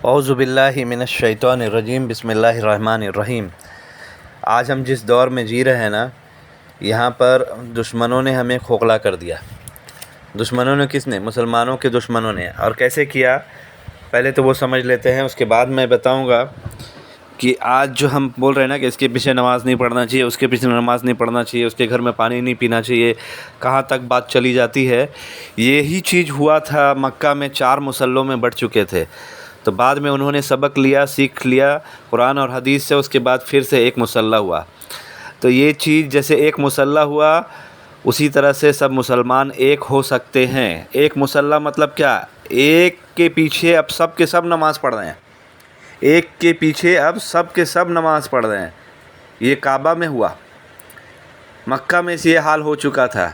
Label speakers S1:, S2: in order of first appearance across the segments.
S1: اعوذ باللہ من الشیطان الرجیم بسم اللہ الرحمن الرحیم۔ آج ہم جس دور میں جی رہے ہیں نا، یہاں پر دشمنوں نے ہمیں کھوکھلا کر دیا۔ دشمنوں نے کس نے؟ مسلمانوں کے دشمنوں نے۔ اور کیسے کیا پہلے تو وہ سمجھ لیتے ہیں، اس کے بعد میں بتاؤں گا کہ آج جو ہم بول رہے ہیں نا کہ اس کے پیچھے نماز نہیں پڑھنا چاہیے، اس کے پیچھے نماز نہیں پڑھنا چاہیے، اس کے گھر میں پانی نہیں پینا چاہیے، کہاں تک بات چلی جاتی ہے۔ یہی چیز ہوا تھا مکہ میں، 4 مسلوں میں بڑھ چکے تھے، تو بعد میں انہوں نے سبق لیا، سیکھ لیا قرآن اور حدیث سے، اس کے بعد پھر سے ایک مسلح ہوا۔ تو یہ چیز جیسے ایک مسلح ہوا، اسی طرح سے سب مسلمان ایک ہو سکتے ہیں۔ ایک مسلح مطلب کیا؟ ایک کے پیچھے اب سب کے سب نماز پڑھ رہے ہیں، ایک کے پیچھے اب سب کے سب نماز پڑھ رہے ہیں۔ یہ کعبہ میں ہوا، مکہ میں یہ حال ہو چکا تھا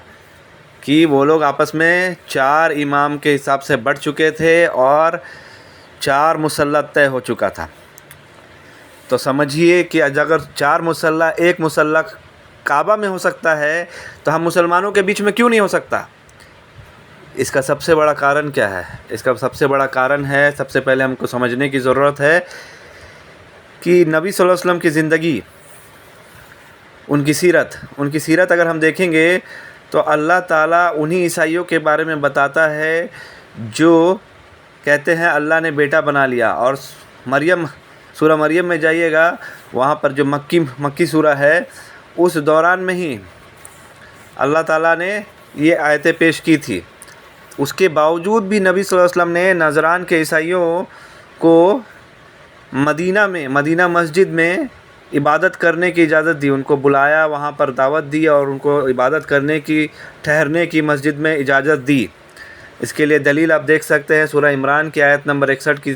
S1: کہ وہ لوگ آپس میں 4 امام کے حساب سے بڑھ چکے تھے اور 4 مسلح طے ہو چکا تھا۔ تو سمجھیے کہ اگر 4 مسلح ایک مسلح کعبہ میں ہو سکتا ہے تو ہم مسلمانوں کے بیچ میں کیوں نہیں ہو سکتا؟ اس کا سب سے بڑا کارن کیا ہے؟ اس کا سب سے بڑا کارن ہے، سب سے پہلے ہم کو سمجھنے کی ضرورت ہے کہ نبی صلی اللہ علیہ وسلم کی زندگی، ان کی سیرت اگر ہم دیکھیں گے تو اللہ تعالیٰ انہی عیسائیوں کے بارے میں بتاتا ہے جو کہتے ہیں اللہ نے بیٹا بنا لیا۔ اور سورہ مریم میں جائیے گا، وہاں پر جو مکی سورہ ہے، اس دوران میں ہی اللہ تعالیٰ نے یہ آیتیں پیش کی تھی۔ اس کے باوجود بھی نبی صلی اللہ علیہ وسلم نے نجران کے عیسائیوں کو مدینہ مسجد میں عبادت کرنے کی اجازت دی، ان کو بلایا، وہاں پر دعوت دی اور ان کو عبادت کرنے کی، ٹھہرنے کی مسجد میں اجازت دی۔ اس کے لیے دلیل آپ دیکھ سکتے ہیں سورہ عمران کی آیت نمبر 61 کی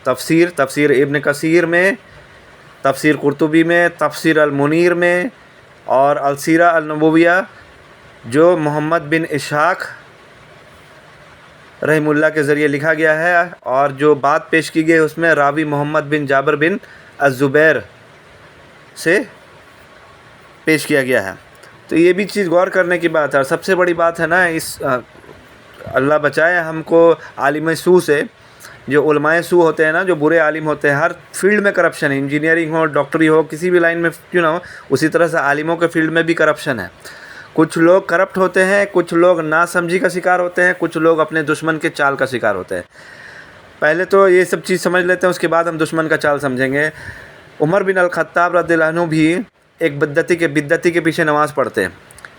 S1: تفسیر ابن کثیر میں، تفسیر قرطبی میں، تفسیر المنیر میں اور السیرہ النبویہ جو محمد بن اسحاق رحمہ اللہ کے ذریعے لکھا گیا ہے، اور جو بات پیش کی گئی اس میں راوی محمد بن جابر بن الزبیر سے پیش کیا گیا ہے۔ تو یہ بھی چیز غور کرنے کی بات ہے۔ اور سب سے بڑی بات ہے نا، اللہ بچائے ہم کو عالم سو سے، جو علماء سو ہوتے ہیں نا، جو برے عالم ہوتے ہیں، ہر فیلڈ میں کرپشن ہے، انجینئرنگ ہو، ڈاکٹری ہو، کسی بھی لائن میں کیوں نہ ہو، اسی طرح سے عالموں کے فیلڈ میں بھی کرپشن ہے۔ کچھ لوگ کرپٹ ہوتے ہیں، کچھ لوگ ناسمجھی کا شکار ہوتے ہیں، کچھ لوگ اپنے دشمن کے چال کا شکار ہوتے ہیں۔ پہلے تو یہ سب چیز سمجھ لیتے ہیں، اس کے بعد ہم دشمن کا چال سمجھیں گے۔ عمر بن الخطاب رضی اللہ عنہ بھی ایک بدعتی کے پیچھے نماز پڑھتے ہیں۔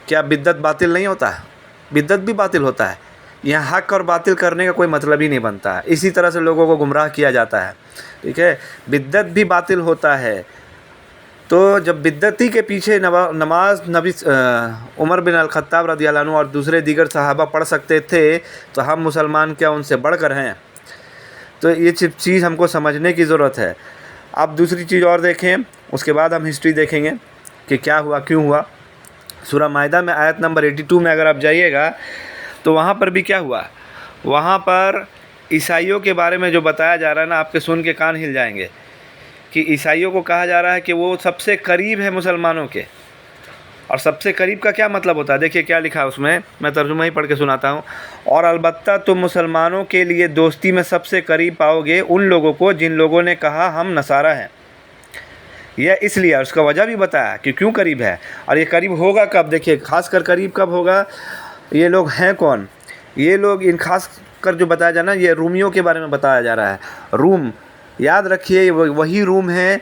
S1: کیا بدعت باطل نہیں ہوتا ہے؟ بدعت بھی باطل ہوتا ہے۔ یہاں حق اور باطل کرنے کا کوئی مطلب ہی نہیں بنتا ہے، اسی طرح سے لوگوں کو گمراہ کیا جاتا ہے، ٹھیک ہے؟ بدعت بھی باطل ہوتا ہے۔ تو جب بدعتی کے پیچھے نماز عمر بن الخطاب رضی اللہ عنہ اور دوسرے دیگر صحابہ پڑھ سکتے تھے، تو ہم مسلمان کیا ان سے بڑھ کر ہیں؟ تو یہ چیز ہم کو سمجھنے کی ضرورت ہے۔ اب دوسری چیز اور دیکھیں، اس کے بعد ہم ہسٹری دیکھیں گے کہ کیا ہوا، کیوں ہوا۔ سورہ مائدہ میں آیت نمبر 82 میں اگر آپ جائیے گا تو وہاں پر بھی کیا ہوا؟ وہاں پر عیسائیوں کے بارے میں جو بتایا جا رہا ہے نا، آپ کے سن کے کان ہل جائیں گے کہ عیسائیوں کو کہا جا رہا ہے کہ وہ سب سے قریب ہے مسلمانوں کے۔ اور سب سے قریب کا کیا مطلب ہوتا ہے؟ دیکھیے کیا لکھا ہے اس میں ترجمہ ہی پڑھ کے سناتا ہوں۔ اور البتہ تم مسلمانوں کے لیے دوستی میں سب سے قریب پاؤ گے ان لوگوں کو جن لوگوں نے کہا ہم نصارہ ہیں۔ یہ اس لیے اس کا وجہ بھی بتایا کہ کیوں قریب ہے، اور یہ قریب ہوگا کب۔ دیکھیے خاص کر قریب کب ہوگا، یہ لوگ ہیں کون؟ یہ لوگ ان خاص کر جو بتایا جا رہا ہے، یہ رومیوں کے بارے میں بتایا جا رہا ہے۔ روم، یاد رکھیے یہ وہی روم ہے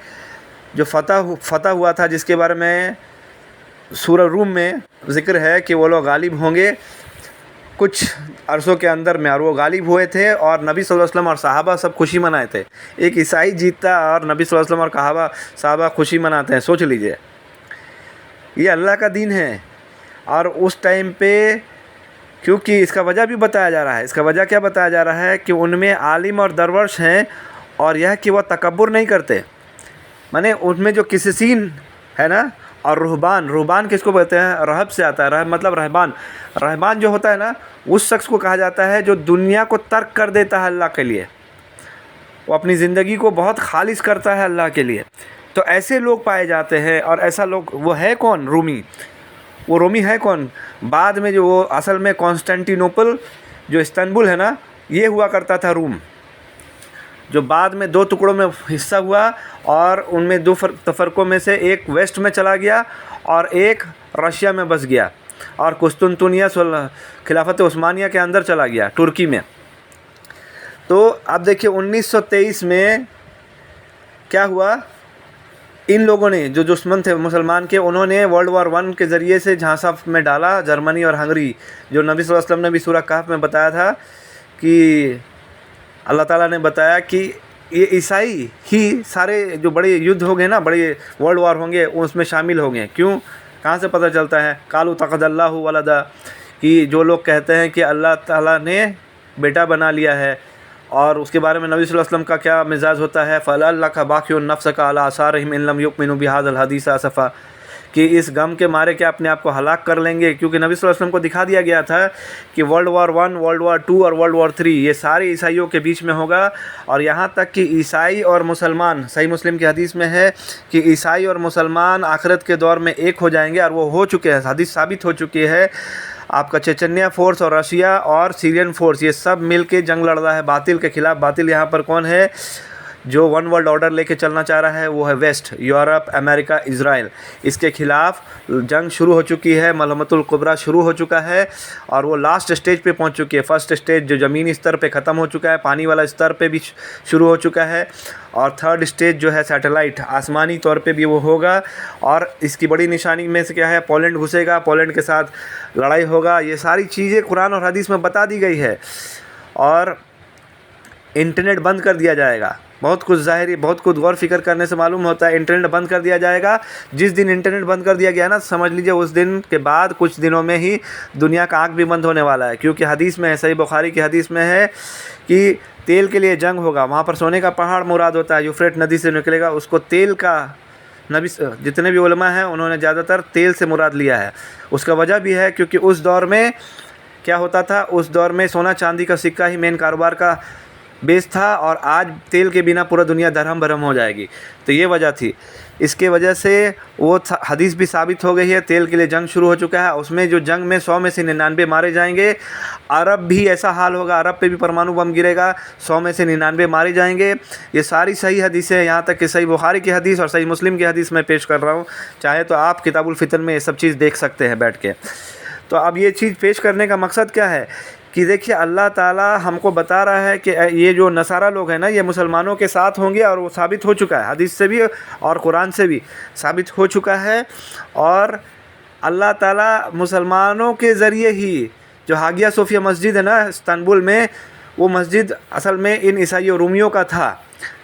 S1: جو فتح ہوا تھا، جس کے بارے میں سورہ روم میں ذکر ہے کہ وہ لوگ غالب ہوں گے کچھ عرصوں کے اندر میں، اور وہ غالب ہوئے تھے، اور نبی صلی اللہ علیہ وسلم اور صحابہ سب خوشی منائے تھے۔ ایک عیسائی جیتتا اور نبی صلی اللہ علیہ وسلم اور صحابہ خوشی مناتے ہیں، سوچ لیجئے۔ یہ اللہ کا دین ہے۔ اور اس ٹائم پہ کیونکہ اس کا وجہ بھی بتایا جا رہا ہے، اس کا وجہ کیا بتایا جا رہا ہے کہ ان میں عالم اور درویش ہیں، اور یہ کہ وہ تکبر نہیں کرتے، مانے ان میں جو قسیسین ہے نا، اور رہبان کس کو کہتے ہیں؟ رہب سے آتا ہے، مطلب رہبان جو ہوتا ہے نا، اس شخص کو کہا جاتا ہے جو دنیا کو ترک کر دیتا ہے اللہ کے لیے، وہ اپنی زندگی کو بہت خالص کرتا ہے اللہ کے لیے۔ تو ایسے لوگ پائے جاتے ہیں، اور ایسا لوگ وہ ہے کون؟ رومی ہے کون؟ بعد میں جو وہ اصل میں کانسٹینٹی نوپل جو استنبول ہے نا، یہ ہوا کرتا تھا روم، جو بعد میں 2 ٹکڑوں میں حصہ ہوا، اور ان میں 2 تفرقوں میں سے ایک ویسٹ میں چلا گیا اور ایک رشیا میں بس گیا، اور قسطنطنیہ خلافت عثمانیہ کے اندر چلا گیا، ترکی میں۔ تو اب دیکھیے 1923 میں کیا ہوا، ان لوگوں نے جو دشمن تھے مسلمان کے، انہوں نے ورلڈ وار 1 کے ذریعے سے جھانسا میں ڈالا جرمنی اور ہنگری، جو نبی صلی اللہ علیہ وسلم نے بھی سورہ کہف میں بتایا تھا کہ اللہ تعالیٰ نے بتایا کہ یہ عیسائی ہی سارے جو بڑے یدھ ہو گئے نا، بڑے ورلڈ وار ہوں گے، اس میں شامل ہوں گے۔ کیوں؟ کہاں سے پتہ چلتا ہے؟ قالوا اتخذ اللہ ولدا، کہ جو لوگ کہتے ہیں کہ اللہ تعالیٰ نے بیٹا بنا لیا ہے، اور اس کے بارے میں نبی صلی اللہ علیہ وسلم کا کیا مزاج ہوتا ہے، فَلَعَلَّكَ بَاخِعٌ نَفْسَكَ عَلَىٰ آثَارِهِمْ إِن لَّمْ يُؤْمِنُوا بِهَٰذَا الْحَدِيثِ آسَفًا، کہ اس غم کے مارے کیا اپنے آپ کو ہلاک کر لیں گے، کیونکہ نبی صلی اللہ علیہ وسلم کو دکھا دیا گیا تھا کہ ورلڈ وار 1، ورلڈ وار 2 اور ورلڈ وار 3 یہ سارے عیسائیوں کے بیچ میں ہوگا، اور یہاں تک کہ عیسائی اور مسلمان، صحیح مسلم کی حدیث میں ہے کہ عیسائی اور مسلمان آخرت کے دور میں ایک ہو جائیں گے، اور وہ ہو چکے ہیں، حدیث ثابت ہو چکی ہے۔ آپ کا چچنیا فورس اور رشیا اور سیرین فورس، یہ سب مل کے جنگ لڑ رہا ہے باطل کے خلاف۔ باطل یہاں پر کون ہے؟ جو ون ورلڈ آرڈر لے کے چلنا چاہ رہا ہے، وہ ہے ویسٹ، یورپ، امریکہ، اسرائیل۔ اس کے خلاف جنگ شروع ہو چکی ہے، ملحمۃ الکبریٰ شروع ہو چکا ہے، اور وہ لاسٹ اسٹیج پہ پہنچ چکی ہے۔ فرسٹ اسٹیج جو زمینی استر پہ ختم ہو چکا ہے، پانی والا استر پہ بھی شروع ہو چکا ہے، اور تھرڈ اسٹیج جو ہے سیٹلائٹ، آسمانی طور پہ بھی وہ ہوگا۔ اور اس کی بڑی نشانی میں سے کیا ہے؟ پولینڈ گھسے گا، پولینڈ کے ساتھ لڑائی ہوگا۔ یہ ساری چیزیں قرآن اور حدیث میں بتا دی گئی ہے۔ اور انٹرنیٹ بند کر دیا جائے گا، بہت کچھ ظاہری، بہت کچھ غور فکر کرنے سے معلوم ہوتا ہے۔ انٹرنیٹ بند کر دیا جائے گا، جس دن انٹرنیٹ بند کر دیا گیا نا، سمجھ لیجئے اس دن کے بعد کچھ دنوں میں ہی دنیا کا آنکھ بھی بند ہونے والا ہے، کیونکہ حدیث میں ہے، صحیح بخاری کی حدیث میں ہے کہ تیل کے لیے جنگ ہوگا۔ وہاں پر سونے کا پہاڑ مراد ہوتا ہے، یوفریٹ ندی سے نکلے گا، اس کو تیل کا، نبی جتنے بھی علماء ہیں انہوں نے زیادہ تر تیل سے مراد لیا ہے۔ اس کا وجہ بھی ہے کیونکہ اس دور میں کیا ہوتا تھا، اس دور میں سونا چاندی کا سکہ ہی مین کاروبار کا بیس تھا، اور آج تیل کے بنا پورا دنیا درہم برہم ہو جائے گی، تو یہ وجہ تھی۔ اس کے وجہ سے وہ حدیث بھی ثابت ہو گئی ہے، تیل کے لیے جنگ شروع ہو چکا ہے۔ اس میں جو جنگ میں 100 میں سے 99 مارے جائیں گے۔ عرب بھی ایسا حال ہوگا، عرب پہ بھی پرمانو بم گرے گا، 100 میں سے 99 مارے جائیں گے۔ یہ ساری صحیح حدیثیں ہیں، یہاں تک کہ صحیح بخاری کی حدیث اور صحیح مسلم کی حدیث میں پیش کر رہا ہوں، چاہے تو آپ کتاب الفتن میں یہ سب چیز دیکھ سکتے ہیں بیٹھ کے۔ تو اب یہ چیز پیش کرنے کا مقصد کیا ہے کہ دیکھیے اللہ تعالیٰ ہم کو بتا رہا ہے کہ یہ جو نصارہ لوگ ہیں نا، یہ مسلمانوں کے ساتھ ہوں گے، اور وہ ثابت ہو چکا ہے، حدیث سے بھی اور قرآن سے بھی ثابت ہو چکا ہے۔ اور اللہ تعالیٰ مسلمانوں کے ذریعے ہی، جو ہاگیا صوفیہ مسجد ہے نا استنبول میں، وہ مسجد اصل میں ان عیسائی و رومیوں کا تھا،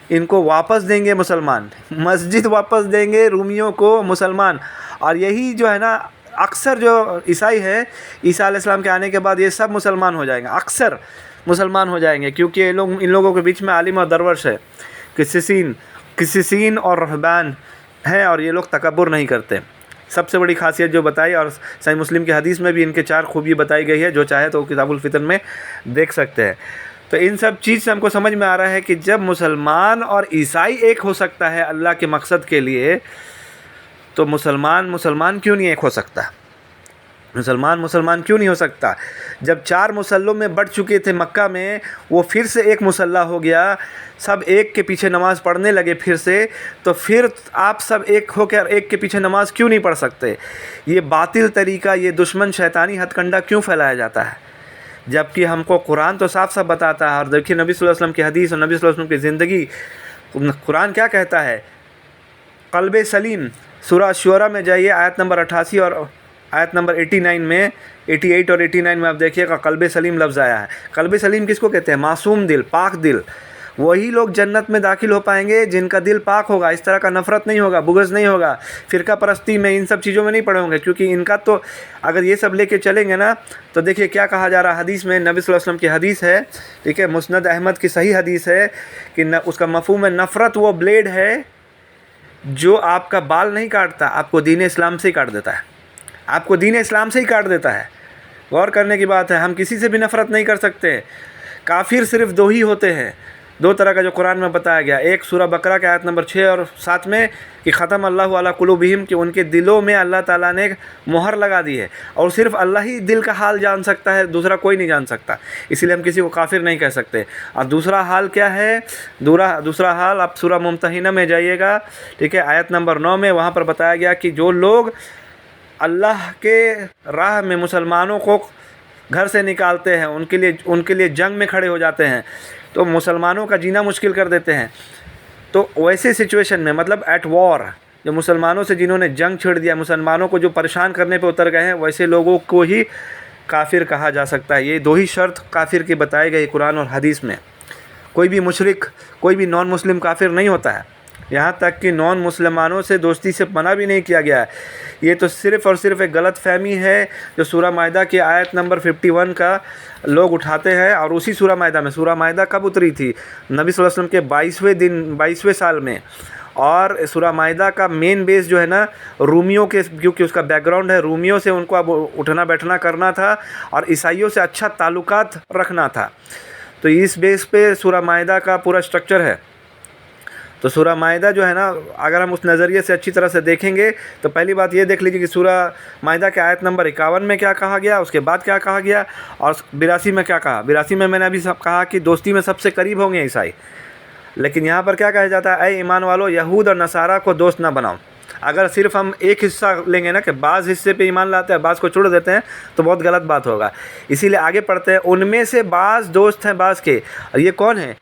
S1: ان کو واپس دیں گے مسلمان، مسجد واپس دیں گے رومیوں کو مسلمان۔ اور یہی جو ہے نا، اکثر جو عیسائی ہیں، عیسیٰ علیہ السلام کے آنے کے بعد یہ سب مسلمان ہو جائیں گے، اکثر مسلمان ہو جائیں گے، کیونکہ یہ لوگ، ان لوگوں کے بیچ میں عالم اور درویش ہے، قسیسین اور رہبان ہیں، اور یہ لوگ تکبر نہیں کرتے۔ سب سے بڑی خاصیت جو بتائی، اور صحیح مسلم کی حدیث میں بھی ان کے 4 خوبی بتائی گئی ہے، جو چاہے تو کتاب الفتن میں دیکھ سکتے ہیں۔ تو ان سب چیز سے ہم کو سمجھ میں آ رہا ہے کہ جب مسلمان اور عیسائی ایک ہو سکتا ہے اللہ کے مقصد کے لیے، تو مسلمان کیوں نہیں ایک ہو سکتا؟ مسلمان کیوں نہیں ہو سکتا؟ جب 4 مسلوں میں بٹ چکے تھے مکہ میں، وہ پھر سے ایک مسلح ہو گیا، سب ایک کے پیچھے نماز پڑھنے لگے پھر سے، تو پھر آپ سب ایک ہو کر ایک کے پیچھے نماز کیوں نہیں پڑھ سکتے؟ یہ باطل طریقہ، یہ دشمن شیطانی ہتھ کنڈا کیوں پھیلایا جاتا ہے؟ جبکہ ہم کو قرآن تو صاف صاف بتاتا ہے، اور دیکھیے نبی صلی اللہ علیہ وسلم کی حدیث اور نبی صلی اللہ علیہ وسلم کی زندگی، قرآن کیا کہتا ہے؟ قلب سلیم، سورہ شعراء میں جائیے، آیت نمبر 88 اور آیت نمبر 89 میں، 88 اور 89 میں آپ دیکھیے گا قلب سلیم لفظ آیا ہے۔ قلب سلیم کس کو کہتے ہیں؟ معصوم دل، پاک دل۔ وہی لوگ جنت میں داخل ہو پائیں گے جن کا دل پاک ہوگا، اس طرح کا نفرت نہیں ہوگا، بغض نہیں ہوگا، فرقہ پرستی میں ان سب چیزوں میں نہیں پڑے ہوں گے، کیونکہ ان کا تو اگر یہ سب لے کے چلیں گے نا، تو دیکھیے کیا کہا جا رہا ہے حدیث میں، نبی صلی اللہ علیہ وسلم کی حدیث ہے، ٹھیک ہے، مسند احمد کی صحیح حدیث ہے کہ اس کا مفہوم ہے، نفرت وہ بلیڈ ہے جو آپ کا بال نہیں کاٹتا، آپ کو دین اسلام سے ہی کاٹ دیتا ہے، آپ کو دین اسلام سے ہی کاٹ دیتا ہے۔ غور کرنے کی بات ہے، ہم کسی سے بھی نفرت نہیں کر سکتے۔ کافر صرف 2 ہی ہوتے ہیں، دو طرح کا جو قرآن میں بتایا گیا، ایک سورہ بقرہ کے آیت نمبر 6 اور 7 میں کہ ختم اللہ علی قلوبہم، کہ ان کے دلوں میں اللہ تعالیٰ نے مہر لگا دی ہے، اور صرف اللہ ہی دل کا حال جان سکتا ہے، دوسرا کوئی نہیں جان سکتا، اسی لیے ہم کسی کو کافر نہیں کہہ سکتے۔ اور دوسرا حال کیا ہے؟ دوسرا حال آپ سورہ ممتحنہ میں جائیے گا، ٹھیک ہے، آیت نمبر 9 میں، وہاں پر بتایا گیا کہ جو لوگ اللہ کے راہ میں مسلمانوں کو گھر سے نکالتے ہیں، ان کے لیے جنگ میں کھڑے ہو جاتے ہیں، تو مسلمانوں کا جینا مشکل کر دیتے ہیں، تو ویسے سچویشن میں، مطلب ایٹ وار، جو مسلمانوں سے جنہوں نے جنگ چھیڑ دیا، مسلمانوں کو جو پریشان کرنے پہ اتر گئے ہیں، ویسے لوگوں کو ہی کافر کہا جا سکتا ہے۔ یہ دو ہی شرط کافر کی بتائی گئی قرآن اور حدیث میں۔ کوئی بھی مشرک، کوئی بھی نان مسلم کافر نہیں ہوتا ہے، یہاں تک کہ نان مسلمانوں سے دوستی سے منع بھی نہیں کیا گیا ہے۔ یہ تو صرف اور صرف ایک غلط فہمی ہے جو سورہ مائدہ کی آیت نمبر 51 کا لوگ اٹھاتے ہیں، اور اسی سورہ مائدہ کب اتری تھی؟ نبی صلی اللہ علیہ وسلم کے 22ویں سال میں، اور سورہ مائدہ کا مین بیس جو ہے نا رومیوں کے، کیونکہ اس کا بیک گراؤنڈ ہے، رومیوں سے ان کو اب اٹھنا بیٹھنا کرنا تھا اور عیسائیوں سے اچھا تعلقات رکھنا تھا، تو اس بیس پہ سورہ مائدہ کا پورا سٹرکچر ہے۔ تو سورہ مائدہ جو ہے نا، اگر ہم اس نظریے سے اچھی طرح سے دیکھیں گے تو پہلی بات یہ دیکھ لیجیے کہ سورہ مائدہ کے آیت نمبر 51 میں کیا کہا گیا، اس کے بعد کیا کہا گیا، اور 82 میں کیا کہا۔ 82 میں نے ابھی کہا کہ دوستی میں سب سے قریب ہوں گے عیسائی، لیکن یہاں پر کیا کہا جاتا ہے؟ اے ایمان والو، یہود اور نصارہ کو دوست نہ بناؤ۔ اگر صرف ہم ایک حصہ لیں گے نا کہ بعض حصے پہ ایمان لاتے ہیں، بعض کو چھوڑ دیتے ہیں، تو بہت غلط بات ہوگا۔ اسی لیے آگے پڑھتے ہیں، ان میں سے بعض دوست ہیں بعض کے، اور یہ کون ہیں؟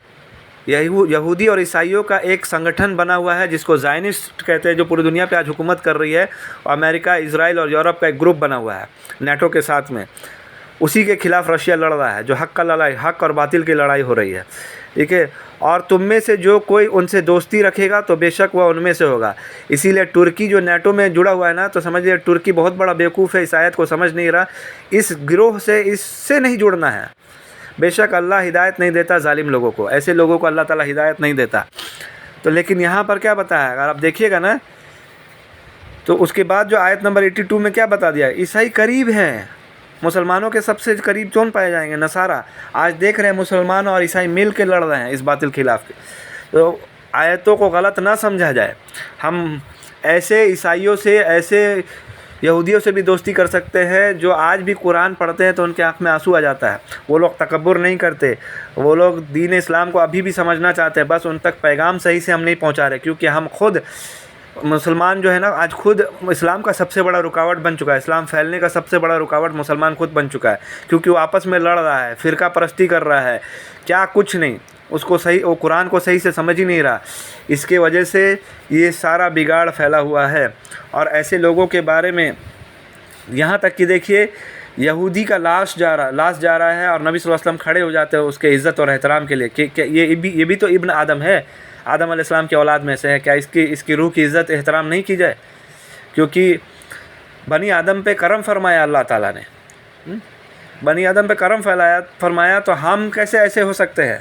S1: یہودی اور عیسائیوں کا ایک سنگٹھن بنا ہوا ہے جس کو زائنسٹ کہتے ہیں، جو پوری دنیا پہ آج حکومت کر رہی ہے، اور امریکہ، اسرائیل اور یورپ کا ایک گروپ بنا ہوا ہے نیٹو کے ساتھ میں، اسی کے خلاف رشیا لڑ رہا ہے، جو حق اور باطل کی لڑائی ہو رہی ہے، ٹھیک ہے۔ اور تم میں سے جو کوئی ان سے دوستی رکھے گا تو بے شک وہ ان میں سے ہوگا۔ اسی لیے ترکی جو نیٹو میں جڑا ہوا ہے نا، تو سمجھ لیے ترکی بہت بڑا بیوقوف ہے، اس آیت کو سمجھ نہیں رہا، اس گروہ سے، اس سے نہیں جڑنا ہے۔ بے شک اللہ ہدایت نہیں دیتا ظالم لوگوں کو، ایسے لوگوں کو اللہ تعالیٰ ہدایت نہیں دیتا۔ تو لیکن یہاں پر کیا بتایا ہے، اگر آپ دیکھیے گا نا، تو اس کے بعد جو آیت نمبر 82 میں کیا بتا دیا ہے؟ عیسائی قریب ہیں، مسلمانوں کے سب سے قریب کون پائے جائیں گے؟ نصارہ۔ آج دیکھ رہے ہیں مسلمان اور عیسائی مل کے لڑ رہے ہیں اس باطل کے خلاف۔ تو آیتوں کو غلط نہ سمجھا جائے، ہم ایسے عیسائیوں سے، ایسے یہودیوں سے بھی دوستی کر سکتے ہیں جو آج بھی قرآن پڑھتے ہیں تو ان کے آنکھ میں آنسو آ جاتا ہے، وہ لوگ تکبر نہیں کرتے، وہ لوگ دین اسلام کو ابھی بھی سمجھنا چاہتے ہیں، بس ان تک پیغام صحیح سے ہم نہیں پہنچا رہے، کیونکہ ہم خود مسلمان جو ہے نا، آج خود اسلام کا سب سے بڑا رکاوٹ بن چکا ہے، اسلام پھیلنے کا سب سے بڑا رکاوٹ مسلمان خود بن چکا ہے، کیونکہ وہ آپس میں لڑ رہا ہے، فرقہ پرستی کر رہا ہے، کیا کچھ نہیں، اس کو صحیح، وہ قرآن کو صحیح سے سمجھ ہی نہیں رہا، اس کے وجہ سے یہ سارا بگاڑ پھیلا ہوا ہے۔ اور ایسے لوگوں کے بارے میں یہاں تک کہ دیکھیے، یہودی کا لاش جا رہا ہے، اور نبی صلی اللہ علیہ وسلم کھڑے ہو جاتے ہیں اس کے عزت اور احترام کے لیے کہ یہ بھی تو ابن آدم ہے، آدم علیہ السلام کی اولاد میں سے ہے، کیا اس کی روح کی عزت احترام نہیں کی جائے؟ کیونکہ بنی آدم پہ کرم فرمایا اللہ تعالیٰ نے، بنی آدم پہ کرم فرمایا، تو ہم کیسے ایسے ہو سکتے ہیں؟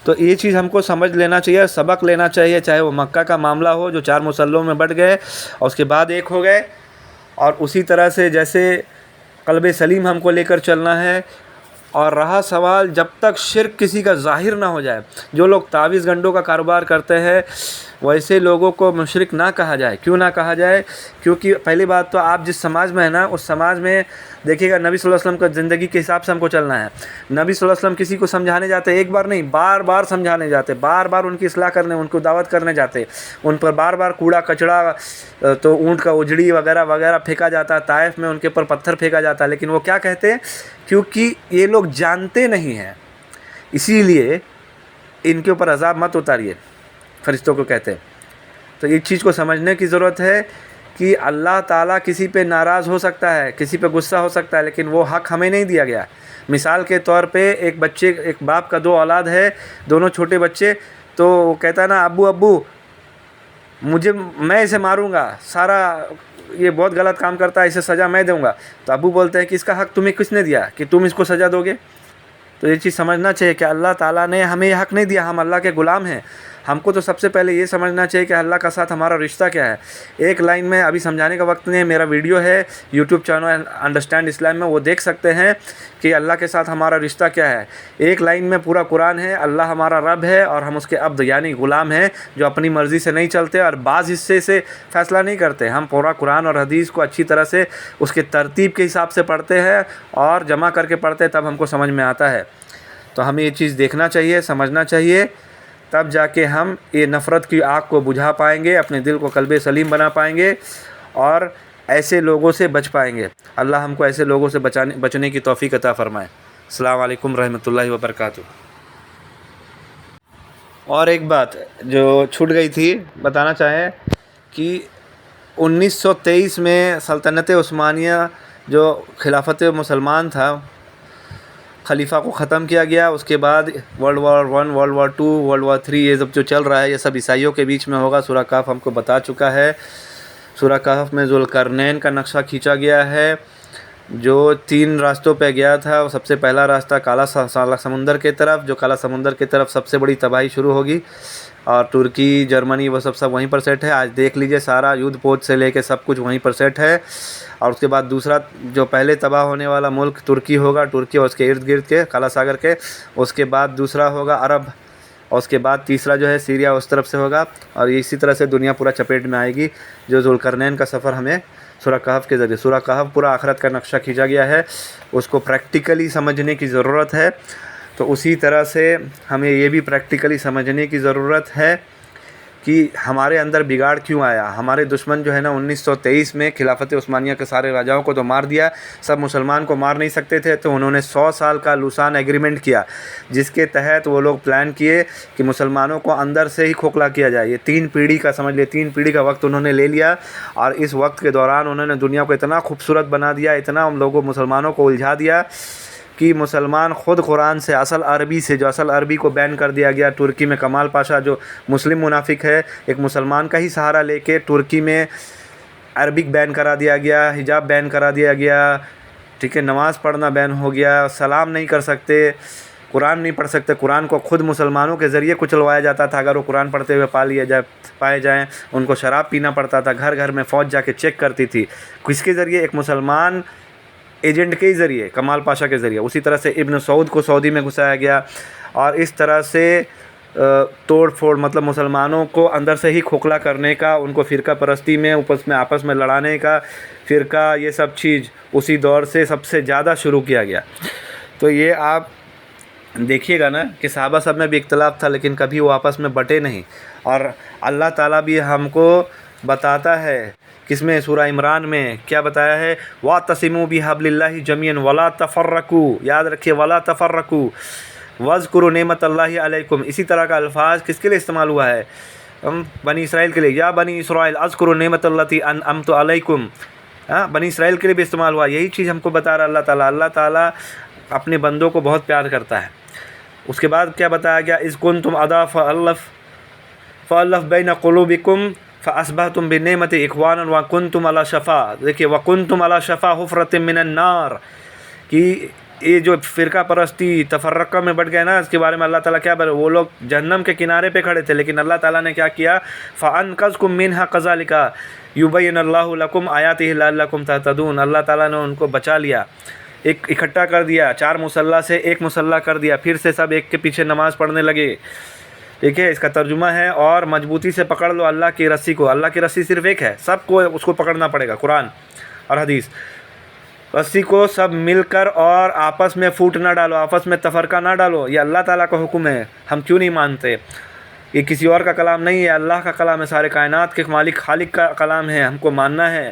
S1: تو یہ چیز ہم کو سمجھ لینا چاہیے، سبق لینا چاہیے، چاہے وہ مکہ کا معاملہ ہو جو 4 مسلوں میں بٹ گئے اور اس کے بعد ایک ہو گئے، اور اسی طرح سے جیسے قلب سلیم ہم کو لے کر چلنا ہے۔ اور رہا سوال، جب تک شرک کسی کا ظاہر نہ ہو جائے، جو لوگ تعویذ گنڈوں کا کاروبار کرتے ہیں، ویسے لوگوں کو مشرک نہ کہا جائے۔ کیوں نہ کہا جائے؟ کیونکہ پہلی بات تو آپ جس سماج میں ہیں نا، اس سماج میں دیکھیے گا نبی صلی اللہ علیہ وسلم کا زندگی کے حساب سے ہم کو چلنا ہے۔ نبی صلی اللہ علیہ وسلم کسی کو سمجھانے جاتے ایک بار نہیں، بار بار سمجھانے جاتے، بار بار ان کی اصلاح کرنے، ان کو دعوت کرنے جاتے، ان پر بار بار کوڑا کچڑا، تو اونٹ کا اجڑی وغیرہ وغیرہ پھینکا جاتا، طائف میں ان کے اوپر پتھر پھینکا جاتا، لیکن وہ کیا کہتے ہیں؟ کیونکہ یہ لوگ جانتے نہیں ہیں، اسی لیے ان کے اوپر عذاب مت اتاریے، فرشتوں کو کہتے ہیں۔ تو اس چیز کو سمجھنے کی ضرورت ہے کہ اللہ تعالیٰ کسی پہ ناراض ہو سکتا ہے، کسی پہ غصہ ہو سکتا ہے، لیکن وہ حق ہمیں نہیں دیا گیا۔ مثال کے طور پہ ایک باپ کا 2 اولاد ہے، دونوں چھوٹے بچے، تو وہ کہتا ہے نا، ابو میں اسے ماروں گا، سارا یہ بہت غلط کام کرتا ہے، اسے سزا میں دوں گا، تو ابو بولتے ہیں کہ اس کا حق تمہیں کس نے دیا کہ تم اس کو سزا دو گے؟ تو یہ چیز سمجھنا چاہیے کہ اللہ تعالیٰ نے ہمیں یہ حق نہیں دیا، ہم اللہ کے غلام ہیں، ہم کو تو سب سے پہلے یہ سمجھنا چاہیے کہ اللہ کا ساتھ ہمارا رشتہ کیا ہے. ایک لائن میں ابھی سمجھانے کا وقت نہیں ہے, میرا ویڈیو ہے یوٹیوب چینل انڈرسٹینڈ اسلام میں, وہ دیکھ سکتے ہیں کہ اللہ کے ساتھ ہمارا رشتہ کیا ہے. ایک لائن میں پورا قرآن ہے, اللہ ہمارا رب ہے اور ہم اس کے عبد یعنی غلام ہیں جو اپنی مرضی سے نہیں چلتے اور بعض حصے سے فیصلہ نہیں کرتے. ہم پورا قرآن اور حدیث کو اچھی طرح سے اس کے ترتیب کے حساب سے پڑھتے ہیں اور جمع کر کے پڑھتے ہیں, تب ہم کو سمجھ میں آتا ہے. تو ہمیں یہ چیز دیکھنا چاہیے, سمجھنا چاہیے, تب جا کے ہم یہ نفرت کی آگ کو بجھا پائیں گے, اپنے دل کو قلب سلیم بنا پائیں گے اور ایسے لوگوں سے بچ پائیں گے. اللہ ہم کو ایسے لوگوں سے بچنے کی توفیق عطا فرمائے. السلام علیکم رحمۃ اللہ وبرکاتہ. اور ایک بات جو چھوٹ گئی تھی بتانا چاہیں کہ 1923 میں سلطنت عثمانیہ جو خلافت مسلمان تھا, خلیفہ کو ختم کیا گیا. اس کے بعد world war 1, world war 2, world war 3 یہ سب جو چل رہا ہے یہ سب عیسائیوں کے بیچ میں ہوگا. سورہ کہف ہم کو بتا چکا ہے. سورہ کہف میں ذوالقرنین کا نقشہ کھینچا گیا ہے جو 3 راستوں پہ گیا تھا. سب سے پہلا راستہ کالا سمندر کے طرف, جو کالا سمندر کی طرف سب سے بڑی تباہی شروع ہوگی, اور ترکی, جرمنی وہ سب وہیں پر سیٹ ہے. آج دیکھ لیجئے سارا یدھ پوت سے لے کے سب کچھ وہیں پر سیٹ ہے. اور اس کے بعد دوسرا جو پہلے تباہ ہونے والا ملک ترکی ہوگا, ترکی اور اس کے ارد گرد کے کالا ساگر کے. اس کے بعد دوسرا ہوگا عرب, اور اس کے بعد تیسرا جو ہے سیریا اس طرف سے ہوگا. اور اسی طرح سے دنیا پورا چپیٹ میں آئے گی. جو ذوالقرنین کا سفر ہمیں سورہ کہف کے ذریعے, سورہ کہف پورا آخرت کا نقشہ کھینچا گیا ہے, اس کو پریکٹیکلی سمجھنے کی ضرورت ہے. تو اسی طرح سے ہمیں یہ بھی پریکٹیکلی سمجھنے کی ضرورت ہے کہ ہمارے اندر بگاڑ کیوں آیا. ہمارے دشمن جو ہے نا 1923 میں خلافت عثمانیہ کے سارے راجاؤں کو تو مار دیا, سب مسلمان کو مار نہیں سکتے تھے, تو انہوں نے 100 سال کا لوسان ایگریمنٹ کیا جس کے تحت وہ لوگ پلان کیے کہ مسلمانوں کو اندر سے ہی کھوکھلا کیا جائے. یہ 3 پیڑھی کا سمجھ لے, 3 پیڑھی کا وقت انہوں نے لے لیا, اور اس وقت کے دوران انہوں نے دنیا کو اتنا خوبصورت بنا دیا, اتنا ہم لوگوں مسلمانوں کو الجھا دیا کہ مسلمان خود قرآن سے اصل عربی سے, جو اصل عربی کو بین کر دیا گیا. ترکی میں کمال پاشا جو مسلم منافق ہے, ایک مسلمان کا ہی سہارا لے کے ترکی میں عربک بین کرا دیا گیا, حجاب بین کرا دیا گیا, ٹھیک ہے, نماز پڑھنا بین ہو گیا, سلام نہیں کر سکتے, قرآن نہیں پڑھ سکتے. قرآن کو خود مسلمانوں کے ذریعے کچلوایا جاتا تھا. اگر وہ قرآن پڑھتے ہوئے پائے جائیں, ان کو شراب پینا پڑتا تھا. گھر گھر میں فوج جا کے چیک کرتی تھی. کس کے ذریعے؟ ایک مسلمان ایجنٹ کے ذریعے, کمال پاشا کے ذریعے. اسی طرح سے ابن سعود کو سعودی میں گھسایا گیا, اور اس طرح سے توڑ پھوڑ, مطلب مسلمانوں کو اندر سے ہی کھوکھلا کرنے کا, ان کو فرقہ پرستی میں آپس میں لڑانے کا, فرقہ یہ سب چیز اسی دور سے سب سے زیادہ شروع کیا گیا. تو یہ آپ دیکھیے گا نا کہ صحابہ سب میں بھی اختلاف تھا, لیکن کبھی وہ آپس میں بٹے نہیں. اور اللہ تعالیٰ بھی ہم کو بتاتا ہے کس میں, سورہ عمران میں کیا بتایا ہے, وَاعْتَصِمُوا بِحَبْلِ اللَّهِ جَمِيعًا وَلَا تَفَرَّقُوا, یاد رکھیے وَلَا تَفَرَّقُوا وَاذْكُرُوا نِعْمَتَ اللَّهِ عَلَيْكُمْ. اسی طرح کا الفاظ کس کے لیے استعمال ہوا ہے؟ بنی اسرائیل کے لیے, یا بنی اسرائیل اذکروا نعمت التی انعمت علیکم. بنی اسرائیل کے لیے بھی استعمال ہوا. یہی چیز ہم کو بتا رہا اللہ تعالیٰ. اللہ تعالیٰ اپنے بندوں کو بہت پیار کرتا ہے. اس کے بعد کیا بتایا گیا, اذ کنتم اعداء فالف بین قلوبکم فاصبحتم بنعمت اخوانا وکنتم علی شفا, دیکھیے وکنتم علی شفا حفرۃ من النار, کہ یہ جو فرقہ پرستی تفرقہ میں بٹ گئے نا, اس کے بارے میں اللہ تعالیٰ کیا وہ لوگ جہنم کے کنارے پہ کھڑے تھے, لیکن اللہ تعالیٰ نے کیا کیا, فانقذکم منھا کذالک یبین اللہ لکم آیاتہ لعلکم تہتدون. اللہ تعالیٰ نے ان کو بچا لیا, ایک اکٹھا کر دیا, 4 مصلی سے ایک مصلی کر دیا, پھر سے سب ایک کے پیچھے نماز پڑھنے لگے. ٹھیک ہے, اس کا ترجمہ ہے, اور مضبوطی سے پکڑ لو اللہ کی رسی کو. اللہ کی رسی صرف ایک ہے, سب کو اس کو پکڑنا پڑے گا, قرآن اور حدیث. رسی کو سب مل کر, اور آپس میں پھوٹ نہ ڈالو, آپس میں تفرقہ نہ ڈالو. یہ اللہ تعالیٰ کا حکم ہے, ہم کیوں نہیں مانتے؟ یہ کسی اور کا کلام نہیں ہے, اللہ کا کلام ہے, سارے کائنات کے مالک خالق کا کلام ہے, ہم کو ماننا ہے.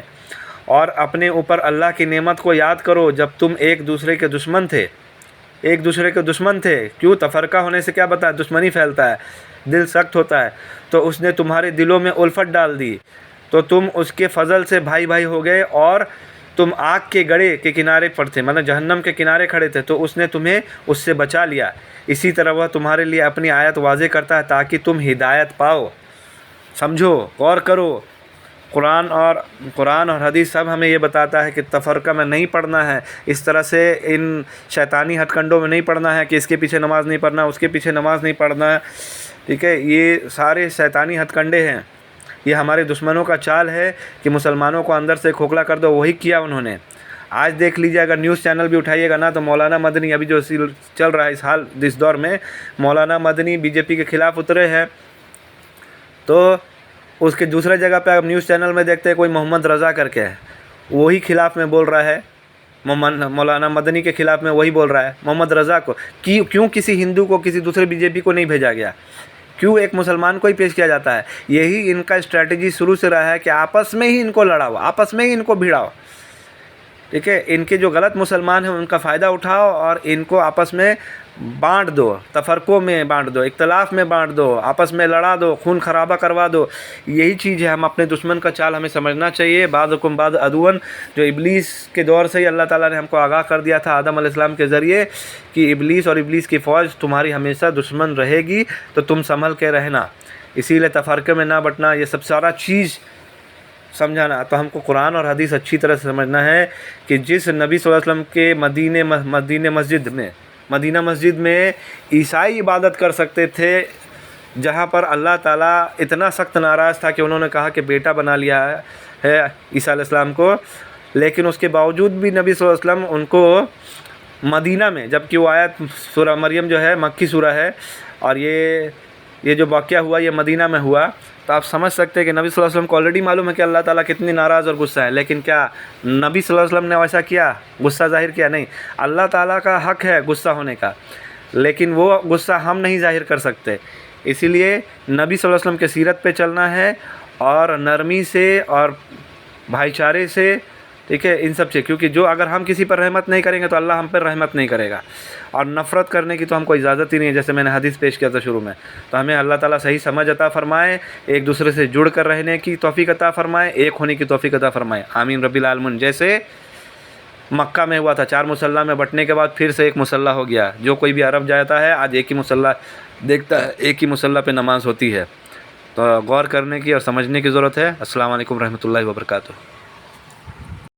S1: اور اپنے اوپر اللہ کی نعمت کو یاد کرو جب تم ایک دوسرے کے دشمن تھے, ایک دوسرے کے دشمن تھے. کیوں؟ تفرقہ ہونے سے کیا بتا, دشمنی پھیلتا ہے, دل سخت ہوتا ہے. تو اس نے تمہارے دلوں میں الفت ڈال دی, تو تم اس کے فضل سے بھائی بھائی ہو گئے, اور تم آگ کے گڑھے کے کنارے پر تھے, مطلب جہنم کے کنارے کھڑے تھے, تو اس نے تمہیں اس سے بچا لیا. اسی طرح وہ تمہارے لیے اپنی آیت واضح کرتا ہے تاکہ تم ہدایت پاؤ. سمجھو, غور کرو, قرآن اور حدیث سب ہمیں یہ بتاتا ہے کہ تفرقہ میں نہیں پڑھنا ہے، اس طرح سے ان شیطانی ہتھ کنڈوں میں نہیں پڑھنا ہے کہ اس کے پیچھے نماز نہیں پڑھنا، اس کے پیچھے نماز نہیں پڑھنا ہے، ٹھیک ہے۔ یہ سارے شیطانی ہتھ کنڈے ہیں، یہ ہمارے دشمنوں کا چال ہے کہ مسلمانوں کو اندر سے کھوکھلا کر دو، وہی کیا انہوں نے۔ آج دیکھ لیجیے، اگر نیوز چینل بھی اٹھائیے گا نا تو مولانا مدنی ابھی جو چل رہا ہے اس دور میں، مولانا مدنی بی جے پی کے خلاف اترے ہیں، تو اس کے دوسرے جگہ پہ آپ نیوز چینل میں دیکھتے ہیں کوئی محمد رضا کر کے ہے، وہی خلاف میں بول رہا ہے، مولانا مدنی کے خلاف میں وہی بول رہا ہے محمد رضا کو۔ کیوں کسی ہندو کو، کسی دوسرے بی جے پی کو نہیں بھیجا گیا؟ کیوں ایک مسلمان کو ہی پیش کیا جاتا ہے؟ یہی ان کا اسٹریٹجی شروع سے رہا ہے کہ آپس میں ہی ان کو لڑاؤ، آپس میں ہی ان کو بھیڑاؤ، ٹھیک ہے۔ ان کے جو غلط مسلمان ہیں ان کا فائدہ اٹھاؤ اور ان کو آپس میں بانٹ دو، تفرقوں میں بانٹ دو، اختلاف میں بانٹ دو، آپس میں لڑا دو، خون خرابہ کروا دو۔ یہی چیز ہے، ہم اپنے دشمن کا چال ہمیں سمجھنا چاہیے۔ بعضکم بعض عدو، جو ابلیس کے دور سے ہی اللہ تعالیٰ نے ہم کو آگاہ کر دیا تھا آدم علیہ السلام کے ذریعے کہ ابلیس اور ابلیس کی فوج تمہاری ہمیشہ دشمن رہے گی، تو تم سنبھل کے رہنا، اسی لیے تفرقے میں نہ بٹنا، یہ سب سارا چیز سمجھانا۔ تو ہم کو قرآن اور حدیث اچھی طرح سے سمجھنا ہے کہ جس نبی صلی اللہ علیہ وسلم کے مدینہ مسجد میں عیسائی عبادت کر سکتے تھے، جہاں پر اللہ تعالیٰ اتنا سخت ناراض تھا کہ انہوں نے کہا کہ بیٹا بنا لیا ہے عیسیٰ علیہ السلام کو، لیکن اس کے باوجود بھی نبی صلی اللہ علیہ وسلم ان کو مدینہ میں، جبکہ وہ آیت سورہ مریم جو ہے مکی سورہ ہے، اور یہ جو واقعہ ہوا یہ مدینہ میں ہوا، تو آپ سمجھ سکتے ہیں کہ نبی صلی اللہ علیہ وسلم کو آلریڈی معلوم ہے کہ اللہ تعالیٰ کتنی ناراض اور غصہ ہے، لیکن کیا نبی صلی اللہ علیہ وسلم نے ویسا کیا؟ غصہ ظاہر کیا؟ نہیں۔ اللہ تعالیٰ کا حق ہے غصہ ہونے کا، لیکن وہ غصہ ہم نہیں ظاہر کر سکتے، اسی لیے نبی صلی اللہ علیہ وسلم کے سیرت پہ چلنا ہے، اور نرمی سے اور بھائی چارے سے، ٹھیک ہے، ان سب سے، کیونکہ جو اگر ہم کسی پر رحمت نہیں کریں گے تو اللہ ہم پر رحمت نہیں کرے گا، اور نفرت کرنے کی تو ہم کو اجازت ہی نہیں ہے، جیسے میں نے حدیث پیش کیا تھا شروع میں۔ تو ہمیں اللہ تعالیٰ صحیح سمجھ عطا فرمائے، ایک دوسرے سے جڑ کر رہنے کی توفیق عطا فرمائے، ایک ہونے کی توفیق عطا فرمائے، آمین رب العالمین۔ جیسے مکہ میں ہوا تھا، 4 مسلح میں بٹنے کے بعد پھر سے ایک مسلح ہو گیا، جو کوئی بھی عرب جاتا ہے آج ایک ہی مسلح دیکھتا ہے، ایک ہی مسلح پہ نماز ہوتی ہے۔ تو غور کرنے کی اور سمجھنے کی ضرورت ہے۔ السلام علیکم رحمۃ اللہ وبرکاتہ۔